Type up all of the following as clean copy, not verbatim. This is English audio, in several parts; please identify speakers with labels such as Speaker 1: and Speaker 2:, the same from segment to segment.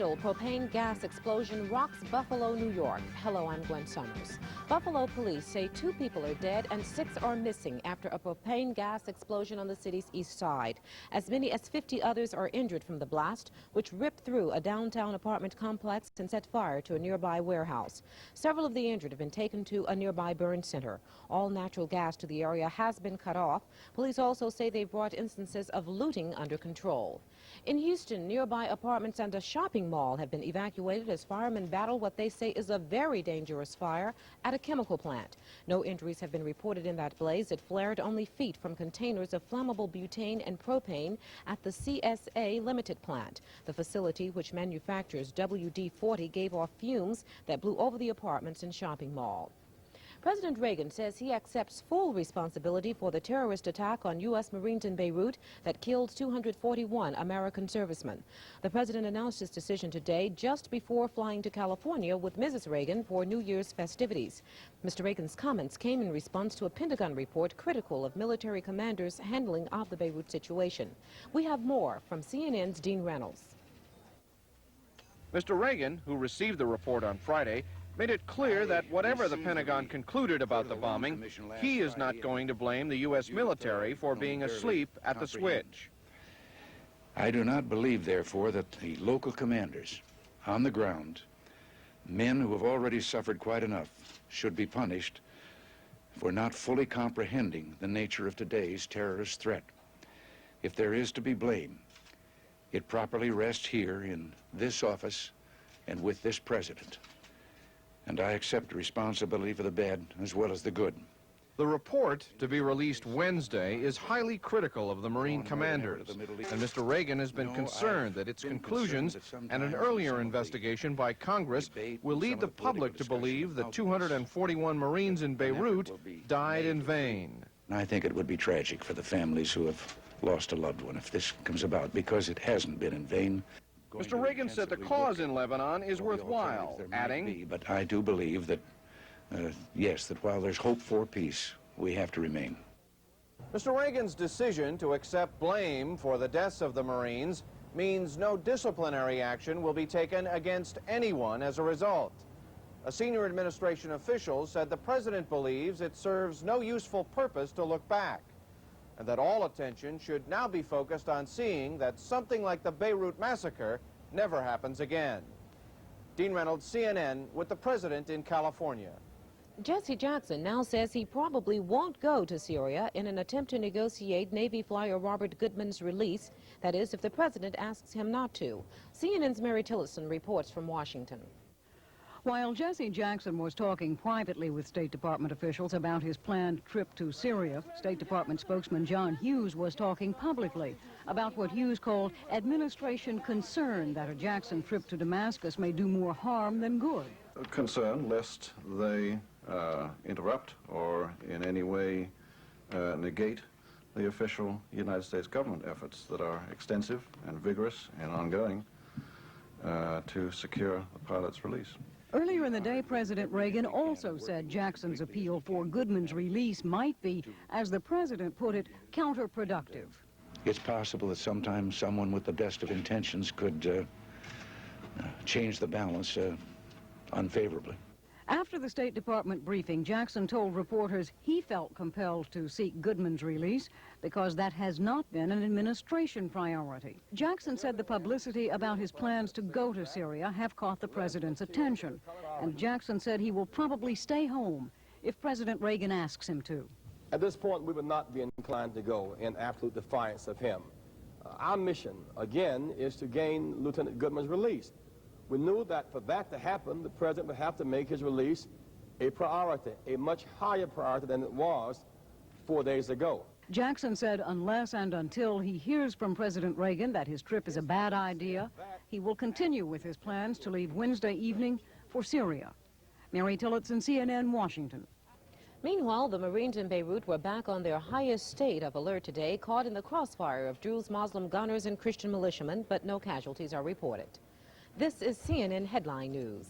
Speaker 1: Fatal propane gas explosion rocks Buffalo, New York. Hello, I'm Gwen Sommers. Buffalo police say 2 people are dead and 6 are missing after a propane gas explosion on the city's east side. As many as 50 others are injured from the blast, which ripped through a downtown apartment complex and set fire to a nearby warehouse. Several of the injured have been taken to a nearby burn center. All natural gas to the area has been cut off. Police also say they brought instances of looting under control. In Houston, nearby apartments and a shopping mall have been evacuated as firemen battle what they say is a very dangerous fire at a chemical plant. No injuries have been reported in that blaze. It flared only feet from containers of flammable butane and propane at the CSA Limited plant. The facility, which manufactures WD-40, gave off fumes that blew over the apartments and shopping mall. President Reagan says he accepts full responsibility for the terrorist attack on U.S. Marines in Beirut that killed 241 American servicemen. The president announced his decision today just before flying to California with Mrs. Reagan for New Year's festivities. Mr. Reagan's comments came in response to a Pentagon report critical of military commanders' handling of the Beirut situation. We have more from CNN's Dean Reynolds.
Speaker 2: Mr. Reagan, who received the report on Friday, made it clear that whatever the Pentagon concluded about the bombing, he is not going to blame the U.S. military for being asleep at the switch.
Speaker 3: I do not believe, therefore, that the local commanders on the ground, men who have already suffered quite enough, should be punished for not fully comprehending the nature of today's terrorist threat. If there is to be blame, it properly rests here in this office and with this president. And I accept responsibility for the bad as well as the good.
Speaker 2: The report, to be released Wednesday, is highly critical of the Marine commanders. And Mr. Reagan has been concerned that its conclusions and an earlier investigation by Congress will lead the public to believe that 241 Marines in Beirut died in vain.
Speaker 3: I think it would be tragic for the families who have lost a loved one if this comes about, because it hasn't been in vain.
Speaker 2: Mr. Reagan said the cause in Lebanon is worthwhile, adding,
Speaker 3: but I do believe that, yes, that while there's hope for peace, we have to remain.
Speaker 2: Mr. Reagan's decision to accept blame for the deaths of the Marines means no disciplinary action will be taken against anyone as a result. A senior administration official said the president believes it serves no useful purpose to look back, and that all attention should now be focused on seeing that something like the Beirut massacre never happens again. Dean Reynolds, CNN, with the president in California.
Speaker 1: Jesse Jackson now says he probably won't go to Syria in an attempt to negotiate Navy flyer Robert Goodman's release. That is, if the president asks him not to. CNN's Mary Tillotson reports from Washington.
Speaker 4: While Jesse Jackson was talking privately with State Department officials about his planned trip to Syria, State Department spokesman John Hughes was talking publicly about what Hughes called administration concern that a Jackson trip to Damascus may do more harm than good.
Speaker 5: Concern lest they interrupt or in any way negate the official United States government efforts that are extensive and vigorous and ongoing to secure the pilot's release.
Speaker 4: Earlier in the day, President Reagan also said Jackson's appeal for Goodman's release might be, as the president put it, counterproductive.
Speaker 3: It's possible that sometimes someone with the best of intentions could change the balance unfavorably.
Speaker 4: After the State Department briefing, Jackson told reporters he felt compelled to seek Goodman's release because that has not been an administration priority. Jackson said the publicity about his plans to go to Syria have caught the president's attention, and Jackson said he will probably stay home if President Reagan asks him to.
Speaker 6: At this point, we would not be inclined to go in absolute defiance of him. Our mission, again, is to gain Lieutenant Goodman's release. We knew that for that to happen, the president would have to make his release a priority, a much higher priority than it was 4 days ago.
Speaker 4: Jackson said unless and until he hears from President Reagan that his trip is a bad idea, he will continue with his plans to leave Wednesday evening for Syria. Mary Tillotson, CNN, Washington.
Speaker 1: Meanwhile, the Marines in Beirut were back on their highest state of alert today, caught in the crossfire of Druze Muslim gunners and Christian militiamen, but no casualties are reported. This is CNN Headline News.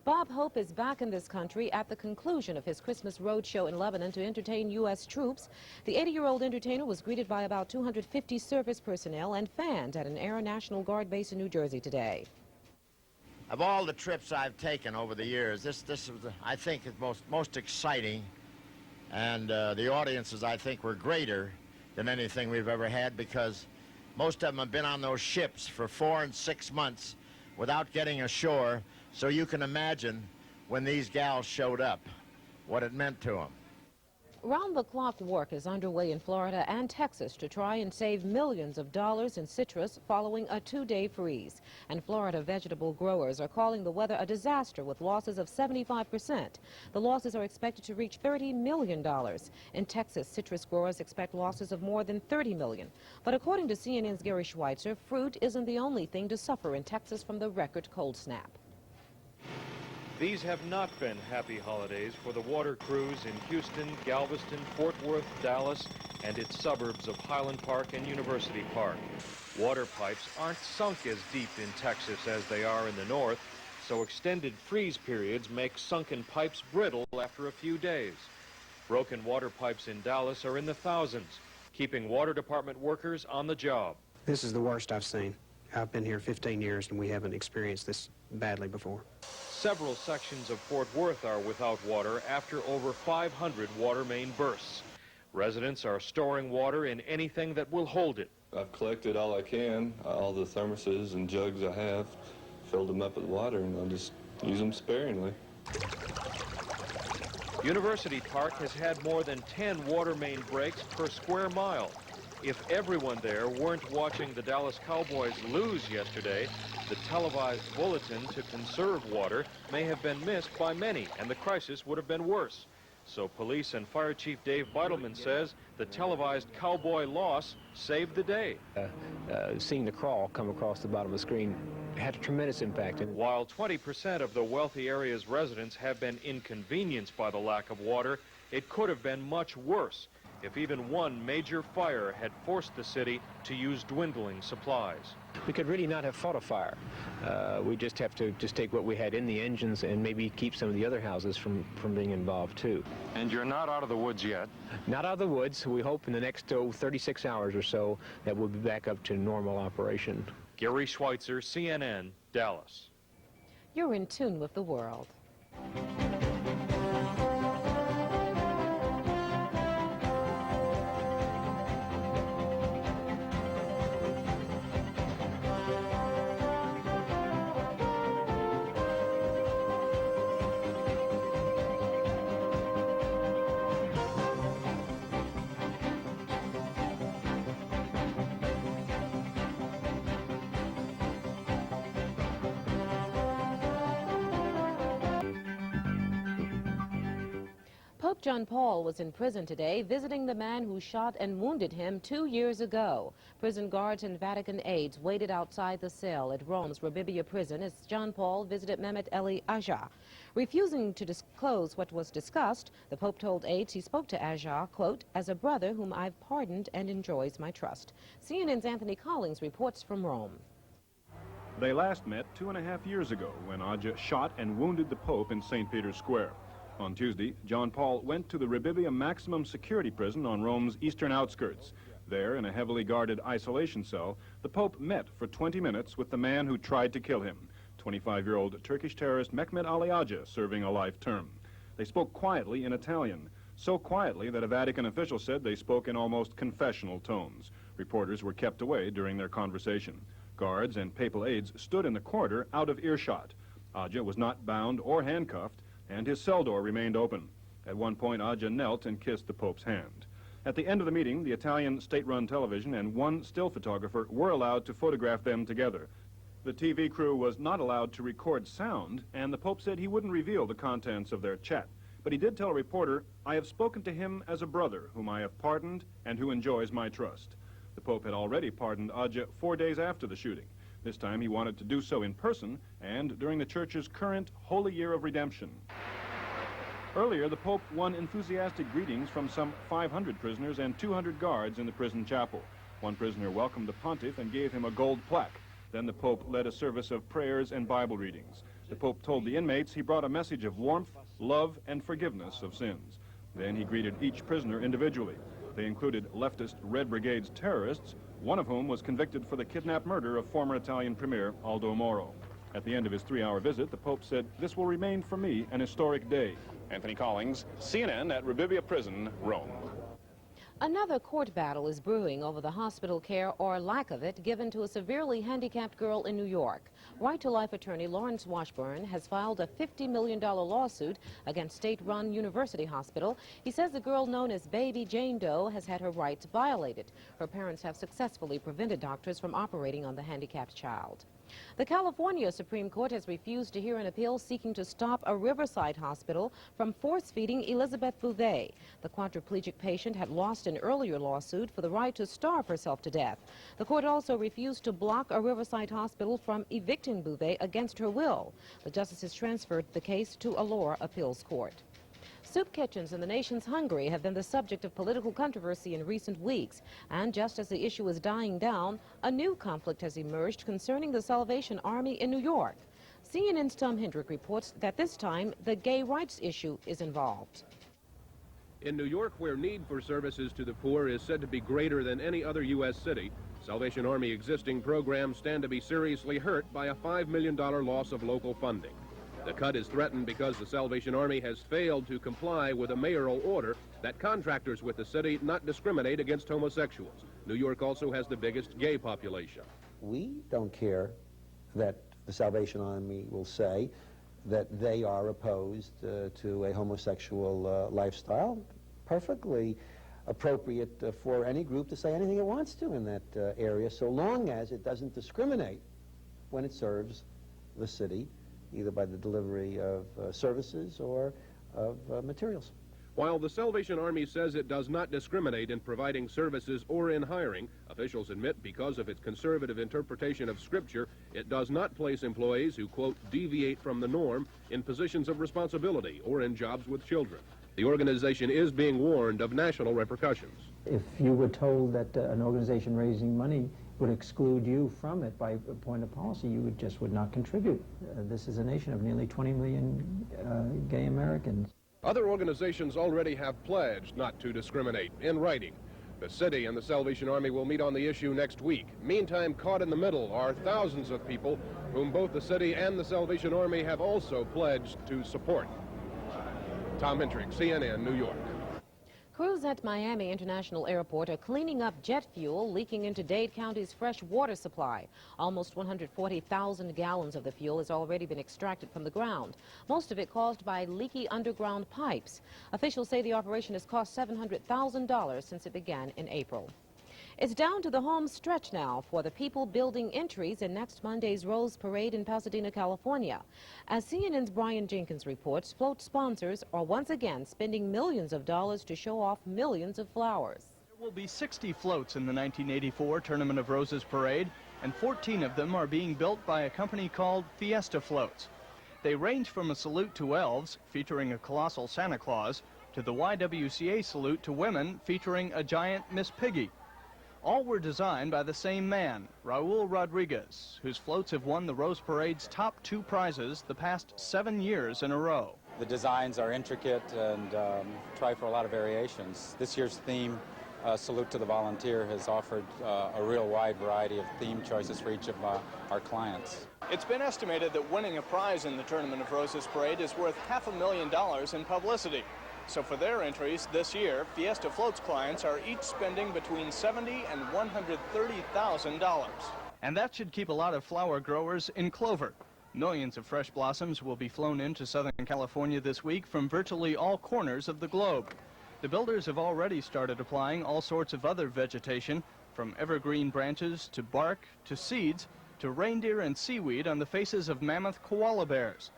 Speaker 1: Bob Hope is back in this country at the conclusion of his Christmas roadshow in Lebanon to entertain U.S. troops. The 80-year-old entertainer was greeted by about 250 service personnel and fans at an Air National Guard base in New Jersey today.
Speaker 7: Of all the trips I've taken over the years, this was, I think, is most exciting, and the audiences, I think, were greater than anything we've ever had, because most of them have been on those ships for 4 and 6 months without getting ashore, so you can imagine when these gals showed up, what it meant to them.
Speaker 1: Round-the-clock work is underway in Florida and Texas to try and save millions of dollars in citrus following a 2-day freeze. And Florida vegetable growers are calling the weather a disaster with losses of 75%. The losses are expected to reach $30 million. In Texas, citrus growers expect losses of more than $30 million. But according to CNN's Gary Schweitzer, fruit isn't the only thing to suffer in Texas from the record cold snap.
Speaker 8: These have not been happy holidays for the water crews in Houston, Galveston, Fort Worth, Dallas, and its suburbs of Highland Park and University Park. Water pipes aren't sunk as deep in Texas as they are in the north, so extended freeze periods make sunken pipes brittle after a few days. Broken water pipes in Dallas are in the thousands, keeping water department workers on the job.
Speaker 9: This is the worst I've seen. I've been here 15 years and we haven't experienced this badly before.
Speaker 8: Several sections of Fort Worth are without water after over 500 water main bursts. Residents are storing water in anything that will hold it.
Speaker 10: I've collected all I can, all the thermoses and jugs I have, filled them up with water, and I'll just use them sparingly.
Speaker 8: University Park has had more than 10 water main breaks per square mile. If everyone there weren't watching the Dallas Cowboys lose yesterday, the televised bulletin to conserve water may have been missed by many, and the crisis would have been worse. So Police and Fire Chief Dave Beitelman says the televised Cowboy loss saved the day.
Speaker 11: Seeing the crawl come across the bottom of the screen had a tremendous impact.
Speaker 8: While 20% of the wealthy area's residents have been inconvenienced by the lack of water, it could have been much worse if even one major fire had forced the city to use dwindling supplies.
Speaker 11: We could really not have fought a fire. We just have to take what we had in the engines and maybe keep some of the other houses from being involved too.
Speaker 8: And you're not out of the woods yet?
Speaker 11: Not out of the woods. We hope in the next 36 hours or so that we'll be back up to normal operation.
Speaker 8: Gary Schweitzer, CNN, Dallas.
Speaker 1: You're in tune with the world. Pope John Paul was in prison today visiting the man who shot and wounded him 2 years ago. Prison guards and Vatican aides waited outside the cell at Rome's Rebibbia prison as John Paul visited Mehmet Ali Aja. Refusing to disclose what was discussed, the Pope told aides he spoke to Aja, quote, as a brother whom I've pardoned and enjoys my trust. CNN's Anthony Collins reports from Rome.
Speaker 12: They last met 2.5 years ago when Aja shot and wounded the Pope in St. Peter's Square. On Tuesday, John Paul went to the Rebibbia maximum security prison on Rome's eastern outskirts. There, in a heavily guarded isolation cell, the Pope met for 20 minutes with the man who tried to kill him, 25-year-old Turkish terrorist Mehmet Ali Aja, serving a life term. They spoke quietly in Italian, so quietly that a Vatican official said they spoke in almost confessional tones. Reporters were kept away during their conversation. Guards and papal aides stood in the corridor out of earshot. Aja was not bound or handcuffed, and his cell door remained open. At one point, Aja knelt and kissed the Pope's hand. At the end of the meeting, the Italian state-run television and one still photographer were allowed to photograph them together. The TV crew was not allowed to record sound, and the Pope said he wouldn't reveal the contents of their chat. But he did tell a reporter, I have spoken to him as a brother whom I have pardoned and who enjoys my trust. The Pope had already pardoned Aja 4 days after the shooting. This time he wanted to do so in person and during the Church's current Holy Year of Redemption. Earlier, the Pope won enthusiastic greetings from some 500 prisoners and 200 guards in the prison chapel. One prisoner welcomed the pontiff and gave him a gold plaque. Then the Pope led a service of prayers and Bible readings. The Pope told the inmates he brought a message of warmth, love, and forgiveness of sins. Then he greeted each prisoner individually. They included leftist Red Brigade's terrorists, one of whom was convicted for the kidnapped murder of former Italian Premier Aldo Moro. At the end of his 3-hour visit, the Pope said, "This will remain for me an historic day." Anthony Collins, CNN at Rebibbia Prison, Rome.
Speaker 1: Another court battle is brewing over the hospital care, or lack of it, given to a severely handicapped girl in New York. Right-to-life attorney Lawrence Washburn has filed a $50 million lawsuit against state-run University Hospital. He says the girl known as Baby Jane Doe has had her rights violated. Her parents have successfully prevented doctors from operating on the handicapped child. The California Supreme Court has refused to hear an appeal seeking to stop a Riverside hospital from force-feeding Elizabeth Bouvet. The quadriplegic patient had lost an earlier lawsuit for the right to starve herself to death. The court also refused to block a Riverside hospital from evicting Bouvet against her will. The justices transferred the case to a lower appeals court. Soup kitchens in the nation's Hungary have been the subject of political controversy in recent weeks. And just as the issue is dying down, a new conflict has emerged concerning the Salvation Army in New York. CNN's Tom Hendrick reports that this time the gay rights issue is involved.
Speaker 13: In New York, where need for services to the poor is said to be greater than any other U.S. city, Salvation Army existing programs stand to be seriously hurt by a $5 million loss of local funding. The cut is threatened because the Salvation Army has failed to comply with a mayoral order that contractors with the city not discriminate against homosexuals. New York also has the biggest gay population.
Speaker 14: We don't care that the Salvation Army will say that they are opposed to a homosexual lifestyle. Perfectly appropriate for any group to say anything it wants to in that area, so long as it doesn't discriminate when it serves the city, either by the delivery of services or of materials.
Speaker 13: While the Salvation Army says it does not discriminate in providing services or in hiring, officials admit because of its conservative interpretation of Scripture, it does not place employees who, quote, deviate from the norm in positions of responsibility or in jobs with children. The organization is being warned of national repercussions.
Speaker 15: If you were told that an organization raising money would exclude you from it by a point of policy, you would not contribute. This is a nation of nearly 20 million gay Americans.
Speaker 13: Other organizations already have pledged not to discriminate in writing. The city and the Salvation Army will meet on the issue next week. Meantime, caught in the middle are thousands of people whom both the city and the Salvation Army have also pledged to support. Tom Hendrick, CNN, New York.
Speaker 1: Crews at Miami International Airport are cleaning up jet fuel leaking into Dade County's fresh water supply. Almost 140,000 gallons of the fuel has already been extracted from the ground, most of it caused by leaky underground pipes. Officials say the operation has cost $700,000 since it began in April. It's down to the home stretch now for the people building entries in next Monday's Rose Parade in Pasadena, California. As CNN's Brian Jenkins reports, float sponsors are once again spending millions of dollars to show off millions of flowers.
Speaker 16: There will be 60 floats in the 1984 Tournament of Roses Parade, and 14 of them are being built by a company called Fiesta Floats. They range from a salute to elves, featuring a colossal Santa Claus, to the YWCA salute to women, featuring a giant Miss Piggy. All were designed by the same man, Raul Rodriguez, whose floats have won the Rose Parade's top 2 prizes the past 7 years in a row.
Speaker 17: The designs are intricate and try for a lot of variations. This year's theme, Salute to the Volunteer, has offered a real wide variety of theme choices for each of our clients.
Speaker 16: It's been estimated that winning a prize in the Tournament of Roses Parade is worth $500,000 in publicity. So for their entries this year, Fiesta Floats clients are each spending between $70,000 and $130,000. And that should keep a lot of flower growers in clover. Millions of fresh blossoms will be flown into Southern California this week from virtually all corners of the globe. The builders have already started applying all sorts of other vegetation, from evergreen branches to bark to seeds to reindeer and seaweed on the faces of mammoth koala bears.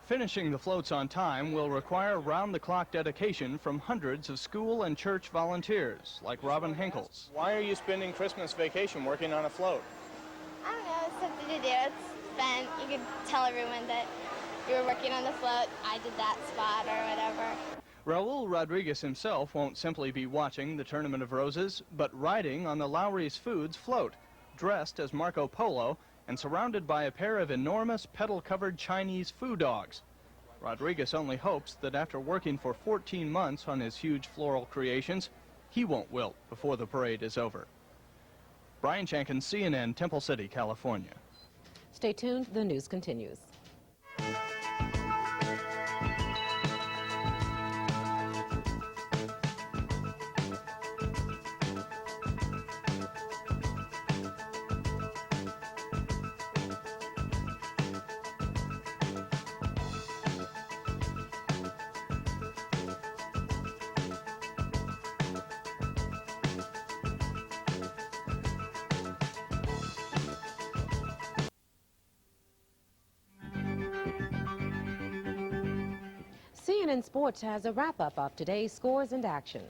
Speaker 16: Finishing the floats on time will require round-the-clock dedication from hundreds of school and church volunteers, like Robin Henkels. Why are you spending Christmas vacation working on a float?
Speaker 18: I don't know, it's something to do. It's fun. You can tell everyone that you were working on the float. I did that spot or whatever.
Speaker 16: Raul Rodriguez himself won't simply be watching the Tournament of Roses, but riding on the Lowry's Foods float, dressed as Marco Polo, and surrounded by a pair of enormous pedal-covered Chinese foo dogs. Rodriguez only hopes that after working for 14 months on his huge floral creations, he won't wilt before the parade is over. Brian Jenkins, CNN, Temple City, California.
Speaker 1: Stay tuned, the news continues. CNN Sports has a wrap-up of today's scores and action.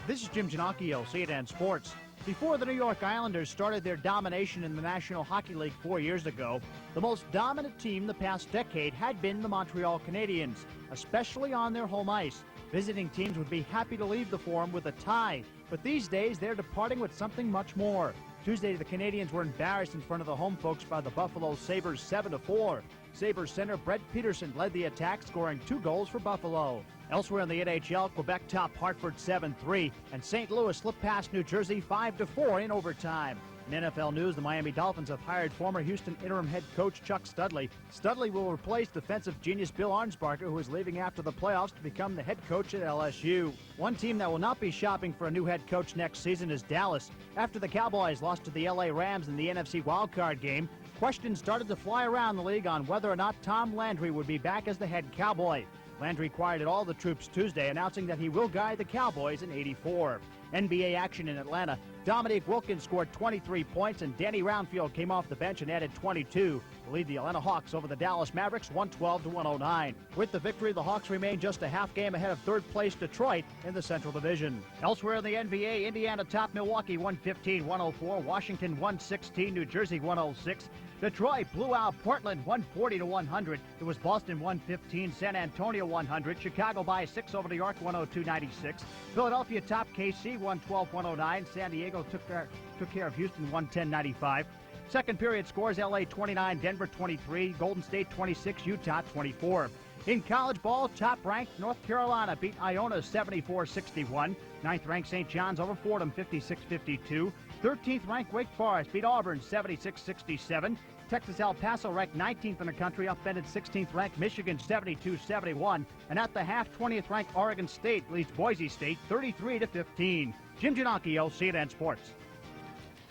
Speaker 19: This is Jim Ginocchio, CNN Sports. Before the New York Islanders started their domination in the National Hockey League 4 years ago, the most dominant team the past decade had been the Montreal Canadiens, especially on their home ice. Visiting teams would be happy to leave the Forum with a tie, but these days they're departing with something much more. Tuesday, the Canadiens were embarrassed in front of the home folks by the Buffalo Sabres 7-4. Sabres center Brett Peterson led the attack, scoring 2 goals for Buffalo. Elsewhere in the NHL, Quebec topped Hartford 7-3, and St. Louis slipped past New Jersey 5-4 in overtime. In NFL news, the Miami Dolphins have hired former Houston interim head coach Chuck Studley. Studley will replace defensive genius Bill Arnsparger, who is leaving after the playoffs to become the head coach at LSU. One team that will not be shopping for a new head coach next season is Dallas. After the Cowboys lost to the LA Rams in the NFC wildcard game, questions started to fly around the league on whether or not Tom Landry would be back as the head Cowboy. Landry quieted all the troops Tuesday, announcing that he will guide the Cowboys in '84. NBA action in Atlanta. Dominique Wilkins scored 23 points, and Danny Roundfield came off the bench and added 22 to lead the Atlanta Hawks over the Dallas Mavericks 112-109. With the victory, the Hawks remain just a half game ahead of third-place Detroit in the Central Division. Elsewhere in the NBA, Indiana topped Milwaukee 115-104, Washington 116, New Jersey 106. Detroit blew out Portland 140-100. It was Boston 115, San Antonio 100, Chicago by 6 over New York 102-96. Philadelphia topped KC 112-109. San Diego took care of Houston 110-95. Second period scores: LA 29, Denver 23, Golden State 26, Utah 24. In college ball, top-ranked North Carolina beat Iona 74-61. Ninth-ranked St. John's over Fordham 56-52. 13th-ranked Wake Forest beat Auburn 76-67. Texas El Paso, ranked 19th in the country, upended 16th-ranked Michigan 72-71. And at the half, 20th-ranked Oregon State leads Boise State 33-15. Jim Ginocchio, CNN Sports.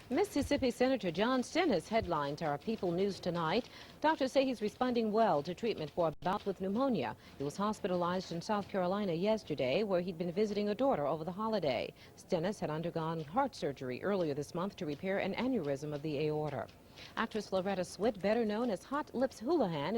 Speaker 1: Mississippi Senator John Stennis headlines our People News tonight. Doctors say he's responding well to treatment for a bout with pneumonia. He was hospitalized in South Carolina yesterday, where he'd been visiting a daughter over the holiday. Stennis had undergone heart surgery earlier this month to repair an aneurysm of the aorta. Actress Loretta Swit, better known as Hot Lips Houlihan,